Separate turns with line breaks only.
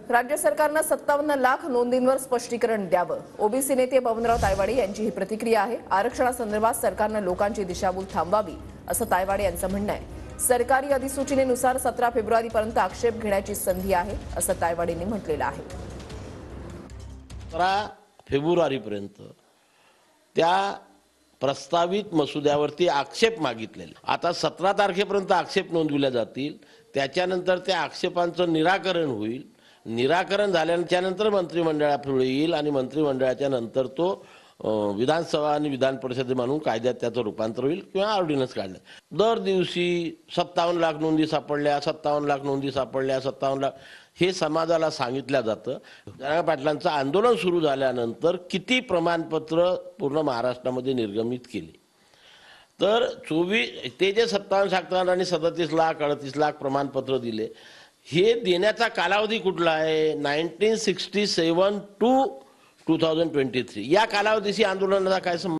राज्य सरकारनं 57 लाख नोंदींवर स्पष्टीकरण द्यावं. ओबीसी नेते बबनराव तायवाडे यांची ही प्रतिक्रिया आहे. आरक्षणासंदर्भात सरकारनं लोकांची दिशाभूल थांबवावी असं तायवाडे यांचं म्हणणं आहे. सरकारी अधिसूचनेनुसार 17 फेब्रुवारीपर्यंत आक्षेप घेण्याची संधी आहे असं तायवाडेंनी म्हटलेलं आहे.
17 फेब्रुवारीपर्यंत त्या प्रस्तावित मसुद्यावरती आक्षेप मागितलेले. आता 17 तारखेपर्यंत आक्षेप नोंदविले जातील. त्याच्यानंतर त्या आक्षेपांचं निराकरण होईल. निराकरण झाल्यानंतर मंत्रिमंडळापुढे येईल आणि मंत्रिमंडळाच्या नंतर तो विधानसभा आणि विधान परिषदेत मानून कायद्यात त्याचं रूपांतर होईल किंवा ऑर्डिनन्स काढलं. दर दिवशी 57 लाख नोंदी सापडल्या, 57 लाख नोंदी सापडल्या, 57 लाख हे समाजाला सांगितलं जातं. जरांगे पाटलांचं आंदोलन सुरू झाल्यानंतर किती प्रमाणपत्र पूर्ण महाराष्ट्रामध्ये निर्गमित केली तर 24 ते जे 57 आणि 37 लाख 38 लाख प्रमाणपत्र दिले हे देण्याचा कालावधी कुठला आहे? 1967 टू 2023 या कालावधीशी आंदोलनाचा काय संबंध?